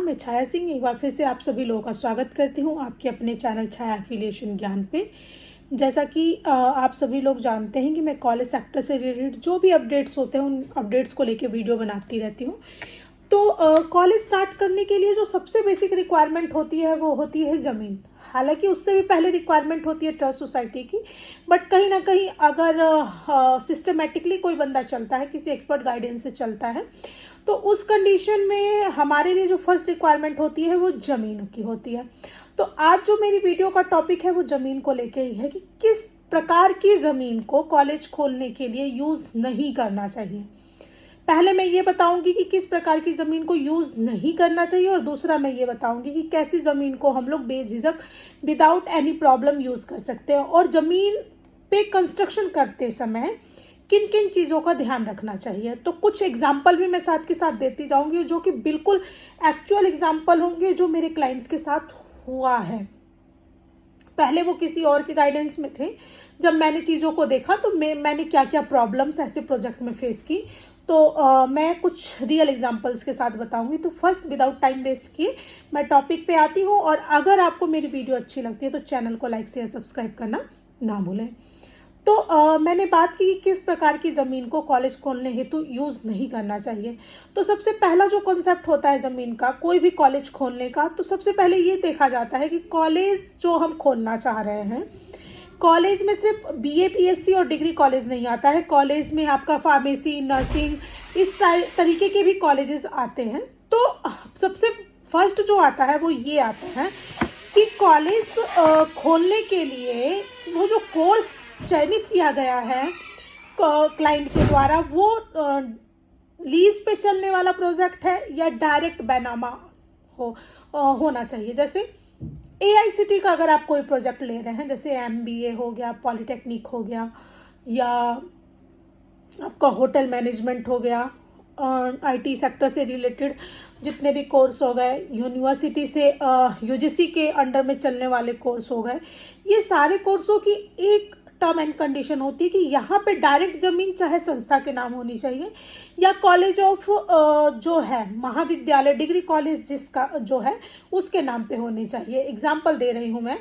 मैं छाया सिंह एक बार फिर से आप सभी लोगों का स्वागत करती हूँ आपके अपने चैनल छाया एफिलिएशन ज्ञान पे। जैसा कि आप सभी लोग जानते हैं कि मैं कॉलेज सेक्टर से रिलेटेड जो भी अपडेट्स होते हैं उन अपडेट्स को लेके वीडियो बनाती रहती हूँ। तो कॉलेज स्टार्ट करने के लिए जो सबसे बेसिक रिक्वायरमेंट होती है वो होती है ज़मीन। हालांकि उससे भी पहले रिक्वायरमेंट होती है ट्रस्ट सोसाइटी की, बट कहीं ना कहीं अगर सिस्टमेटिकली कोई बंदा चलता है, किसी एक्सपर्ट गाइडेंस से चलता है, तो उस कंडीशन में हमारे लिए जो फर्स्ट रिक्वायरमेंट होती है वो ज़मीन की होती है। तो आज जो मेरी वीडियो का टॉपिक है वो ज़मीन को लेके ही है कि किस प्रकार की ज़मीन को कॉलेज खोलने के लिए यूज़ नहीं करना चाहिए। पहले मैं ये बताऊंगी कि किस प्रकार की ज़मीन को यूज़ नहीं करना चाहिए, और दूसरा मैं ये बताऊंगी कि कैसी ज़मीन को हम लोग बेझिझक विदाउट एनी प्रॉब्लम यूज़ कर सकते हैं, और ज़मीन पे कंस्ट्रक्शन करते समय किन किन चीज़ों का ध्यान रखना चाहिए। तो कुछ एग्जाम्पल भी मैं साथ के साथ देती जाऊंगी जो कि बिल्कुल एक्चुअल एग्जाम्पल होंगे जो मेरे क्लाइंट्स के साथ हुआ है। पहले वो किसी और के गाइडेंस में थे, जब मैंने चीज़ों को देखा तो मैंने क्या क्या प्रॉब्लम्स ऐसे प्रोजेक्ट में फेस की, तो मैं कुछ रियल एग्जांपल्स के साथ बताऊंगी। तो फर्स्ट विदाउट टाइम वेस्ट किए मैं टॉपिक पे आती हूँ, और अगर आपको मेरी वीडियो अच्छी लगती है तो चैनल को लाइक शेयर सब्सक्राइब करना ना भूलें। तो मैंने बात की कि किस प्रकार की ज़मीन को कॉलेज खोलने हेतु यूज़ नहीं करना चाहिए। तो सबसे पहला जो कॉन्सेप्ट होता है ज़मीन का, कोई भी कॉलेज खोलने का, तो सबसे पहले ये देखा जाता है कि कॉलेज जो हम खोलना चाह रहे हैं, कॉलेज में सिर्फ बीए पीएससी और डिग्री कॉलेज नहीं आता है। कॉलेज में आपका फार्मेसी, नर्सिंग, इस तरीके के भी कॉलेजेस आते हैं। तो सबसे फर्स्ट जो आता है वो ये आता है कि कॉलेज खोलने के लिए वो जो कोर्स चयनित किया गया है क्लाइंट के द्वारा, वो लीज पे चलने वाला प्रोजेक्ट है या डायरेक्ट बैनामा होना चाहिए। जैसे एआईसीटी का अगर आप कोई प्रोजेक्ट ले रहे हैं, जैसे एमबीए हो गया, पॉलिटेक्निक हो गया, या आपका होटल मैनेजमेंट हो गया, आईटी सेक्टर से रिलेटेड जितने भी कोर्स हो गए, यूनिवर्सिटी से यूजीसी के अंडर में चलने वाले कोर्स हो गए, ये सारे कोर्सों की एक टर्म एंड कंडीशन होती है कि यहाँ पे डायरेक्ट ज़मीन चाहे संस्था के नाम होनी चाहिए या कॉलेज ऑफ जो है महाविद्यालय, डिग्री कॉलेज जिसका जो है उसके नाम पे होनी चाहिए। एग्जाम्पल दे रही हूँ मैं।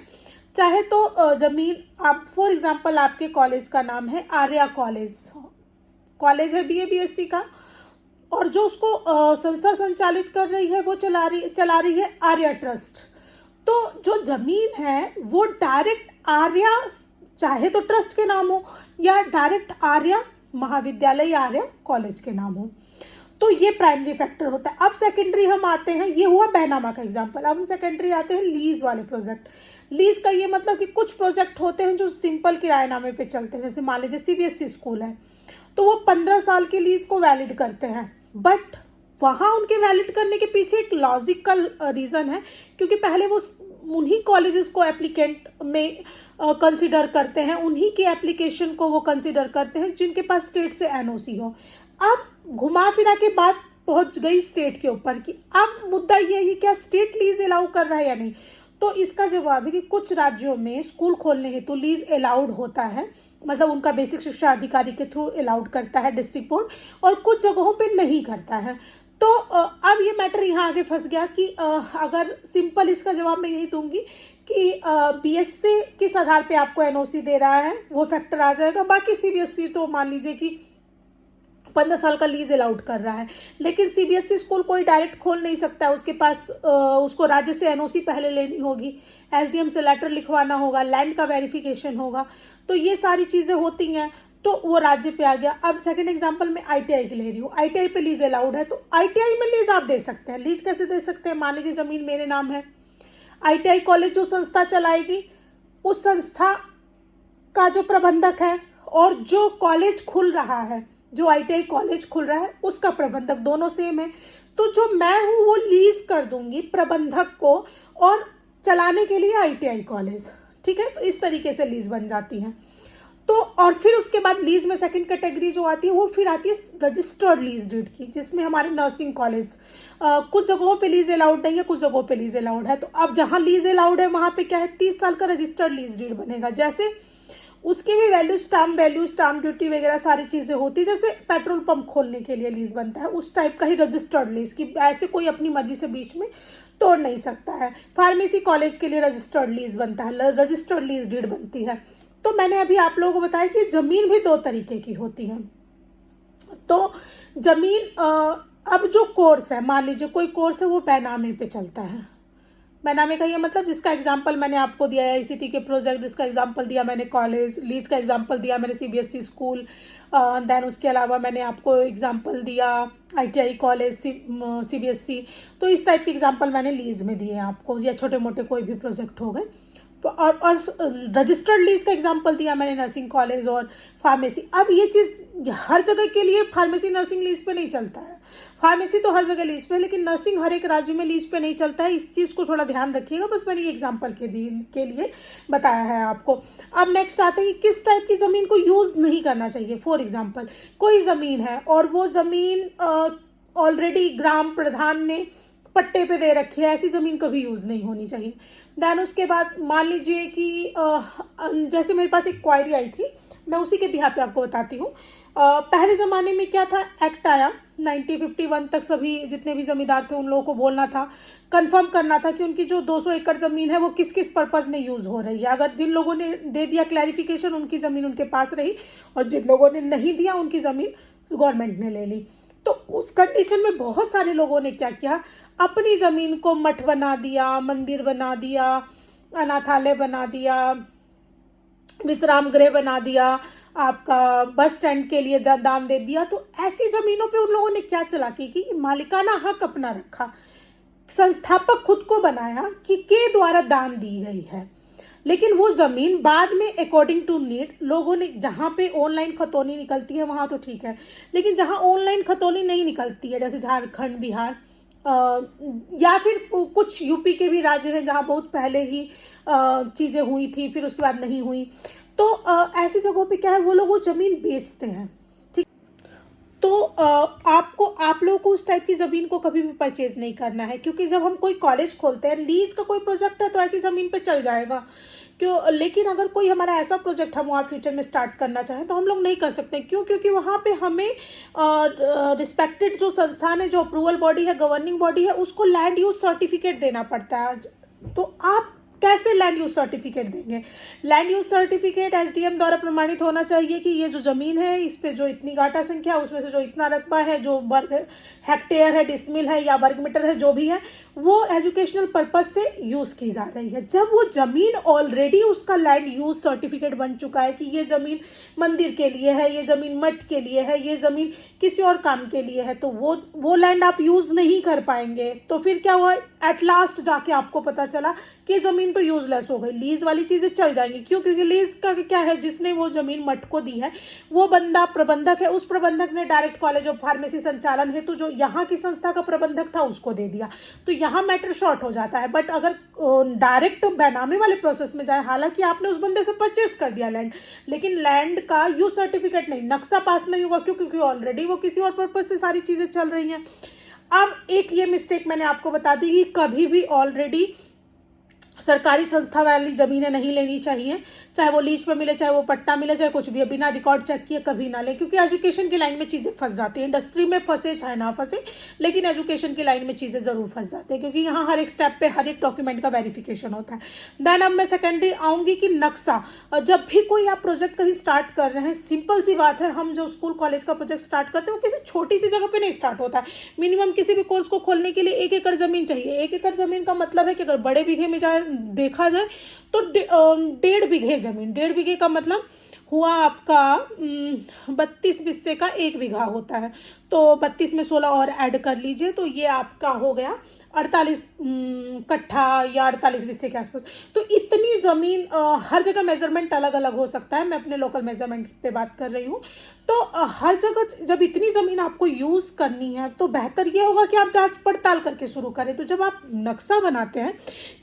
चाहे तो ज़मीन आप फॉर एग्जाम्पल आपके कॉलेज का नाम है आर्या कॉलेज है बीए बीएससी का, और जो उसको संस्था संचालित कर रही है वो चला रही है आर्या ट्रस्ट। तो जो ज़मीन है वो डायरेक्ट आर्या, चाहे तो ट्रस्ट के नाम हो या डायरेक्ट आर्या महाविद्यालय या आर्या कॉलेज के नाम हो, तो ये प्राइमरी फैक्टर होता है। अब सेकेंडरी हम आते हैं, ये हुआ बैनामा का एग्जांपल। अब हम सेकेंडरी आते हैं लीज वाले प्रोजेक्ट। लीज का ये मतलब कि कुछ प्रोजेक्ट होते हैं जो सिंपल किराएनामे पे चलते हैं। जैसे मान लीजिए सीबीएसई स्कूल है, तो वो 15 साल की लीज को वैलिड करते हैं, बट वहाँ उनके वैलिड करने के पीछे एक लॉजिकल रीज़न है, क्योंकि पहले वो उन्हीं कॉलेजेस को एप्लीकेंट में कंसिडर करते हैं, उन्हीं की एप्लीकेशन को वो कंसिडर करते हैं जिनके पास स्टेट से एनओसी हो। अब घुमा फिरा के बात पहुंच गई स्टेट के ऊपर कि अब मुद्दा ये है कि क्या स्टेट लीज अलाउ कर रहा है या नहीं। तो इसका जवाब है कि कुछ राज्यों में स्कूल खोलने हेतु तो लीज अलाउड होता है, मतलब उनका बेसिक शिक्षा अधिकारी के थ्रू अलाउड करता है डिस्ट्रिक्ट बोर्ड, और कुछ जगहों पे नहीं करता है। तो अब ये मैटर यहाँ आगे फंस गया कि अगर सिंपल इसका जवाब मैं यही दूंगी कि बीएससी किस आधार पे आपको एनओसी दे रहा है वो फैक्टर आ जाएगा। बाकी सीबीएसई तो मान लीजिए कि 15 साल का लीज अलाउड कर रहा है, लेकिन सीबीएसई स्कूल कोई डायरेक्ट खोल नहीं सकता, उसके पास उसको राज्य से एनओसी पहले लेनी होगी, एसडीएम से लेटर लिखवाना होगा, लैंड का वेरिफिकेशन होगा, तो ये सारी चीज़ें होती हैं, तो वो राज्य पे आ गया। अब सेकंड एग्जांपल मैं आईटीआई की ले रही हूँ। आईटीआई पे लीज अलाउड है, तो आईटीआई में लीज आप दे सकते हैं। लीज कैसे दे सकते हैं? मान लीजिए ज़मीन मेरे नाम है, आईटीआई कॉलेज जो संस्था चलाएगी, उस संस्था का जो प्रबंधक है और जो कॉलेज खुल रहा है, जो आईटीआई कॉलेज खुल रहा है, उसका प्रबंधक दोनों सेम है। तो जो मैं हूँ वो लीज कर दूंगी प्रबंधक को और चलाने के लिए आईटीआई कॉलेज, ठीक है। तो इस तरीके से लीज बन जाती है। तो और फिर उसके बाद लीज में सेकंड कैटेगरी जो आती है वो फिर आती है रजिस्टर्ड लीज डीड की, जिसमें हमारे नर्सिंग कॉलेज कुछ जगहों पे लीज अलाउड नहीं है, कुछ जगहों पे लीज अलाउड है। तो अब जहाँ लीज अलाउड है वहाँ पे क्या है, 30 साल का रजिस्टर्ड लीज डीड बनेगा। जैसे उसकी भी वैल्यू, स्टाम्प ड्यूटी वगैरह सारी चीज़ें होती है। जैसे पेट्रोल पंप खोलने के लिए लीज बनता है, उस टाइप का ही रजिस्टर्ड लीज, की ऐसे कोई अपनी मर्जी से बीच में तोड़ नहीं सकता है। फार्मेसी कॉलेज के लिए रजिस्टर्ड लीज बनता है, रजिस्टर्ड लीज डीड बनती है। तो मैंने अभी आप लोगों को बताया कि ज़मीन भी दो तरीके की होती है। तो ज़मीन अब जो कोर्स है, मान लीजिए कोई कोर्स है वो बैनामे पे चलता है। बैनामे का ये मतलब, जिसका एग्जाम्पल मैंने आपको दिया है आईसीटी के प्रोजेक्ट, जिसका एग्जाम्पल दिया मैंने कॉलेज, लीज का एग्जाम्पल दिया मैंने सीबीएसई स्कूल, देन उसके अलावा मैंने आपको एग्जाम्पल दिया आईटीआई कॉलेज, सीबीएसई। तो इस टाइप के एग्जाम्पल मैंने लीज में दिए हैं आपको, या छोटे मोटे कोई भी प्रोजेक्ट हो गए। और रजिस्टर्ड लीज का एग्जांपल दिया मैंने नर्सिंग कॉलेज और फार्मेसी। अब ये चीज़ हर जगह के लिए फार्मेसी नर्सिंग लीज पे नहीं चलता है। फार्मेसी तो हर जगह लीज पे है, लेकिन नर्सिंग हर एक राज्य में लीज पे नहीं चलता है। इस चीज़ को थोड़ा ध्यान रखिएगा, बस मैंने ये एग्जांपल के लिए बताया है आपको। अब नेक्स्ट आते हैं कि किस टाइप की ज़मीन को यूज़ नहीं करना चाहिए। फॉर एग्जाम्पल, कोई ज़मीन है और वो ज़मीन ऑलरेडी ग्राम प्रधान ने पट्टे पे दे रखी है, ऐसी ज़मीन कभी यूज़ नहीं होनी चाहिए। देन उसके बाद मान लीजिए कि जैसे मेरे पास एक क्वायरी आई थी, मैं उसी के बिहाफ पे आपको बताती हूँ। पहले ज़माने में क्या था, एक्ट आया 1951 तक, सभी जितने भी ज़मींदार थे उन लोगों को बोलना था, कंफर्म करना था कि उनकी जो 200 एकड़ ज़मीन है वो किस किस पर्पज़ में यूज़ हो रही है। अगर जिन लोगों ने दे दिया क्लैरिफिकेशन, उनकी ज़मीन उनके पास रही, और जिन लोगों ने नहीं दिया उनकी ज़मीन गवर्नमेंट ने ले ली। तो उस कंडीशन में बहुत सारे लोगों ने क्या किया, अपनी ज़मीन को मठ बना दिया, मंदिर बना दिया, अनाथालय बना दिया, विश्राम गृह बना दिया, आपका बस स्टैंड के लिए दान दे दिया। तो ऐसी ज़मीनों पे उन लोगों ने क्या चालाकी की, मालिकाना हक अपना रखा, संस्थापक खुद को बनाया कि के द्वारा दान दी गई है। लेकिन वो ज़मीन बाद में अकॉर्डिंग टू नीड लोगों ने, जहाँ पे ऑनलाइन खतौनी निकलती है वहाँ तो ठीक है, लेकिन जहाँ ऑनलाइन खतौनी नहीं निकलती है, जैसे झारखंड, बिहार, या फिर कुछ यूपी के भी राज्य हैं जहाँ बहुत पहले ही चीज़ें हुई थी, फिर उसके बाद नहीं हुई, तो ऐसी जगहों पे क्या है, वो लोग वो ज़मीन बेचते हैं। ठीक, तो आप लोगों को उस टाइप की ज़मीन को कभी भी परचेज नहीं करना है, क्योंकि जब हम कोई कॉलेज खोलते हैं, लीज का कोई प्रोजेक्ट है तो ऐसी ज़मीन पे चल जाएगा क्यों। लेकिन अगर कोई हमारा ऐसा प्रोजेक्ट हम वहाँ फ्यूचर में स्टार्ट करना चाहें तो हम लोग नहीं कर सकते। क्यों? क्योंकि वहाँ पे हमें रिस्पेक्टेड जो संस्थान है, जो अप्रूवल बॉडी है, गवर्निंग बॉडी है, उसको लैंड यूज सर्टिफिकेट देना पड़ता है। तो आप कैसे लैंड यूज सर्टिफिकेट देंगे? लैंड यूज सर्टिफिकेट एसडीएम द्वारा प्रमाणित होना चाहिए कि ये जो ज़मीन है, इस पे जो इतनी गाटा संख्या, उसमें से जो इतना रकबा है, जो वर्ग हेक्टेयर है, डिसमिल है या वर्ग मीटर है, जो भी है, वो एजुकेशनल पर्पज से यूज़ की जा रही है। जब वो ज़मीन ऑलरेडी उसका लैंड यूज सर्टिफिकेट बन चुका है कि ये ज़मीन मंदिर के लिए है, ये ज़मीन मठ के लिए है, ये ज़मीन किसी और काम के लिए है, तो वो लैंड आप यूज़ नहीं कर पाएंगे। तो फिर क्या हुआ, एट लास्ट जाके आपको पता चला कि ज़मीन तो यूजलेस हो गई। लीज वाली चीज़ें चल जाएंगी। क्यों? क्योंकि लीज का क्या है, जिसने वो ज़मीन मठ को दी है वो बंदा प्रबंधक है, उस प्रबंधक ने डायरेक्ट कॉलेज ऑफ फार्मेसी संचालन हेतु जो यहाँ की संस्था का प्रबंधक था उसको दे दिया, तो यहाँ मैटर शॉर्ट हो जाता है। बट अगर डायरेक्ट बैनामी वाले प्रोसेस में जाए, हालांकि आपने उस बंदे से परचेस कर दिया लैंड, लेकिन लैंड का यूज सर्टिफिकेट नहीं, नक्शा पास नहीं होगा। क्यों? क्योंकि ऑलरेडी वो किसी और पर्पज से सारी चीज़ें चल रही हैं। अब एक ये मिस्टेक मैंने आपको बता दी कि कभी भी ऑलरेडी सरकारी संस्था वाली ज़मीनें नहीं लेनी चाहिए, चाहे वो लीज पे मिले, चाहे वो पट्टा मिले, चाहे कुछ भी, बिना रिकॉर्ड चेक किए कभी ना ले। क्योंकि एजुकेशन की लाइन में चीज़ें फंस जाती हैं। इंडस्ट्री में फंसे चाहे ना फंसे, लेकिन एजुकेशन की लाइन में चीज़ें ज़रूर फंस जाती हैं, क्योंकि यहाँ हर एक स्टेप पे हर एक डॉक्यूमेंट का वेरिफिकेशन होता है। देन अब मैं सेकेंडरी आऊँगी कि नक्शा। जब भी कोई आप प्रोजेक्ट कहीं स्टार्ट कर रहे हैं, सिंपल सी बात है, हम जो स्कूल कॉलेज का प्रोजेक्ट स्टार्ट करते हैं वो किसी छोटी सी जगह पर नहीं स्टार्ट होता है। मिनिमम किसी भी कोर्स को खोलने के लिए 1 एकड़ ज़मीन चाहिए। 1 एकड़ ज़मीन का मतलब है कि अगर बड़े बीघे में देखा जाए तो 1.5 बीघे जमीन, 1.5 बीघे का मतलब हुआ आपका 32 बिस्से का 1 बीघा होता है। तो 32 में 16 और ऐड कर लीजिए, तो ये आपका हो गया 48 कट्ठा या 48 बिस्से के आसपास। तो इतनी ज़मीन, हर जगह मेजरमेंट अलग अलग हो सकता है, मैं अपने लोकल मेजरमेंट पे बात कर रही हूँ। तो हर जगह जब इतनी ज़मीन आपको यूज़ करनी है तो बेहतर ये होगा कि आप जांच पड़ताल करके शुरू करें। तो जब आप नक्शा बनाते हैं,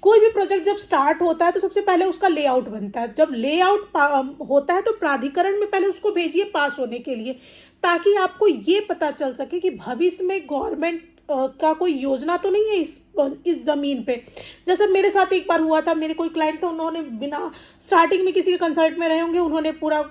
कोई भी प्रोजेक्ट जब स्टार्ट होता है तो सबसे पहले उसका लेआउट बनता है। जब लेआउट होता है तो प्राधिकरण में पहले उसको भेजिए पास होने के लिए, ताकि आपको ये पता चल सके कि भविष्य में गवर्नमेंट का कोई योजना तो नहीं है इस ज़मीन पे। जैसे मेरे साथ एक बार हुआ था, मेरे कोई क्लाइंट था, उन्होंने बिना स्टार्टिंग में किसी के कंसल्ट में रहे होंगे, उन्होंने पूरा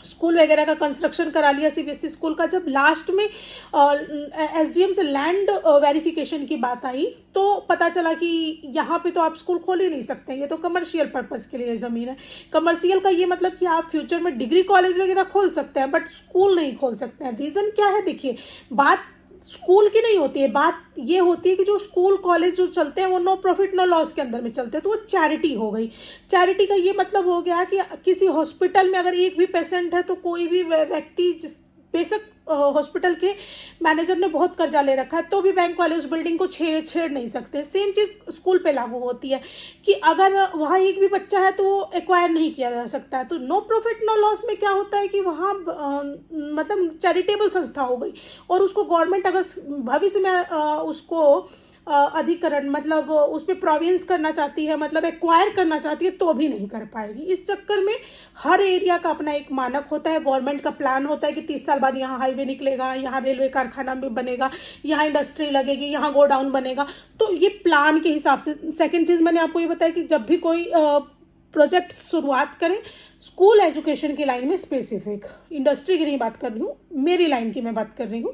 स्कूल वगैरह का कंस्ट्रक्शन करा लिया सीबीएसई स्कूल का। जब लास्ट में एसडीएम से लैंड वेरिफिकेशन की बात आई तो पता चला कि यहाँ पे तो आप स्कूल खोल ही नहीं सकते, ये तो कमर्शियल पर्पस के लिए ज़मीन है। कमर्शियल का ये मतलब कि आप फ्यूचर में डिग्री कॉलेज वगैरह खोल सकते हैं बट स्कूल नहीं खोल सकते हैं। रीज़न क्या है? देखिए, बात स्कूल की नहीं होती है, बात ये होती है कि जो स्कूल कॉलेज जो चलते हैं वो नो प्रॉफिट नो लॉस के अंदर में चलते हैं, तो वो चैरिटी हो गई। चैरिटी का ये मतलब हो गया कि किसी हॉस्पिटल में अगर एक भी पेशेंट है तो कोई भी व्यक्ति, जिस बेशक हॉस्पिटल के मैनेजर ने बहुत कर्जा ले रखा है तो भी बैंक वाले उस बिल्डिंग को छेड़ नहीं सकते। सेम चीज़ स्कूल पे लागू होती है कि अगर वहाँ एक भी बच्चा है तो वो एक्वायर नहीं किया जा सकता है। तो नो प्रॉफिट नो लॉस में क्या होता है कि वहाँ मतलब चैरिटेबल संस्था हो गई और उसको गवर्नमेंट अगर भविष्य में उसको अधिकरण मतलब उस पर प्रोविंस करना चाहती है, मतलब एक्वायर करना चाहती है, तो भी नहीं कर पाएगी। इस चक्कर में हर एरिया का अपना एक मानक होता है, गवर्नमेंट का प्लान होता है कि 30 साल बाद यहाँ हाईवे निकलेगा, यहाँ रेलवे कारखाना भी बनेगा, यहाँ इंडस्ट्री लगेगी, यहाँ गोडाउन बनेगा। तो ये प्लान के हिसाब से। सेकेंड चीज़ मैंने आपको ये बताया कि जब भी कोई प्रोजेक्ट शुरुआत करें स्कूल एजुकेशन की लाइन में स्पेसिफिक, इंडस्ट्री की नहीं बात कर रही हूँ, मेरी लाइन की मैं बात कर रही हूँ,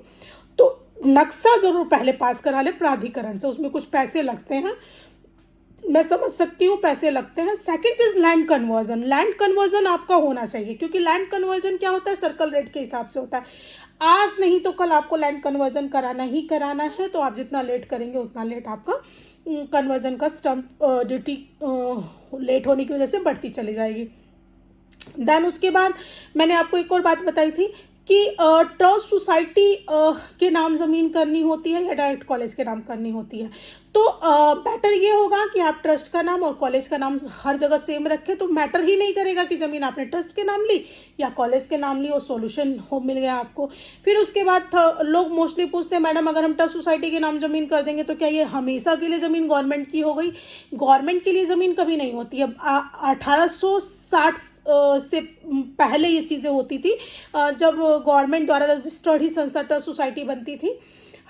तो नक्शा जरूर पहले पास करा ले प्राधिकरण से। उसमें कुछ पैसे लगते हैं, मैं समझ सकती हूँ पैसे लगते हैं। सेकंड चीज लैंड कन्वर्जन। लैंड कन्वर्जन आपका होना चाहिए क्योंकि लैंड कन्वर्जन क्या होता है? सर्कल रेट के हिसाब से होता है। आज नहीं तो कल आपको लैंड कन्वर्जन कराना ही कराना है, तो आप जितना लेट करेंगे उतना लेट आपका कन्वर्जन का स्टम्प ड्यूटी लेट होने की वजह से बढ़ती चली जाएगी। देन उसके बाद मैंने आपको एक और बात बताई थी कि ट्रस्ट सोसाइटी के नाम ज़मीन करनी होती है या डायरेक्ट कॉलेज के नाम करनी होती है। तो बेटर ये होगा कि आप ट्रस्ट का नाम और कॉलेज का नाम हर जगह सेम रखें, तो मैटर ही नहीं करेगा कि ज़मीन आपने ट्रस्ट के नाम ली या कॉलेज के नाम ली, वो सॉल्यूशन हो मिल गया आपको। फिर उसके बाद लोग मोस्टली पूछते हैं, मैडम अगर हम ट्रस्ट सोसाइटी के नाम ज़मीन कर देंगे तो क्या ये हमेशा के लिए ज़मीन गवर्नमेंट की हो गई? गवर्नमेंट के लिए ज़मीन कभी नहीं होती है। 1860 से पहले ये चीज़ें होती थी जब गवर्नमेंट द्वारा रजिस्टर्ड ही संस्था ट्रस्ट सोसाइटी बनती थी।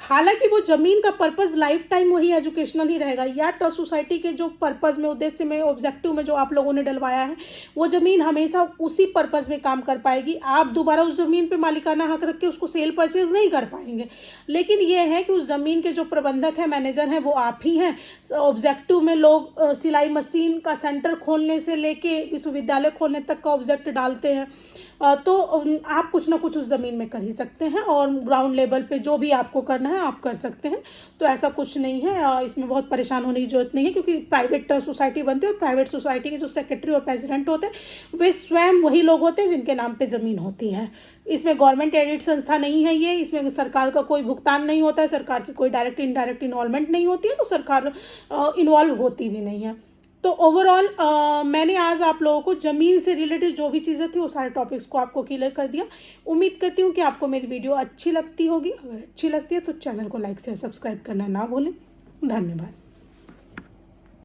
हालांकि वो जमीन का पर्पस लाइफ टाइम वही एजुकेशनल ही रहेगा, या ट्रस्ट सोसाइटी के जो पर्पस में, उद्देश्य में, ऑब्जेक्टिव में जो आप लोगों ने डलवाया है वो जमीन हमेशा उसी पर्पस में काम कर पाएगी। आप दोबारा उस जमीन पे मालिकाना हक रख के उसको सेल परचेज नहीं कर पाएंगे। लेकिन ये है कि उस जमीन के जो प्रबंधक हैं, मैनेजर हैं, वो आप ही हैं। ऑब्जेक्टिव में लोग सिलाई मशीन का सेंटर खोलने से लेके विश्वविद्यालय खोलने तक का ऑब्जेक्ट डालते हैं, तो आप कुछ ना कुछ उस ज़मीन में कर ही सकते हैं और ग्राउंड लेवल पे जो भी आपको करना है आप कर सकते हैं। तो ऐसा कुछ नहीं है, इसमें बहुत परेशान होने की जरूरत नहीं है क्योंकि प्राइवेट सोसाइटी बनती है और प्राइवेट सोसाइटी के जो सेक्रेटरी और प्रेसिडेंट होते हैं वे स्वयं वही लोग होते हैं जिनके नाम पे ज़मीन होती है। इसमें गवर्नमेंट एडिड संस्था नहीं है ये, इसमें सरकार का कोई भुगतान नहीं होता है, सरकार की कोई डायरेक्ट इनडायरेक्ट इन्वॉल्वमेंट नहीं होती है, तो सरकार इन्वॉल्व होती भी नहीं है। तो ओवरऑल मैंने आज आप लोगों को ज़मीन से रिलेटेड जो भी चीज़ें थी वो सारे टॉपिक्स को आपको क्लियर कर दिया। उम्मीद करती हूँ कि आपको मेरी वीडियो अच्छी लगती होगी। अगर अच्छी लगती है तो चैनल को लाइक शेयर सब्सक्राइब करना ना भूलें। धन्यवाद।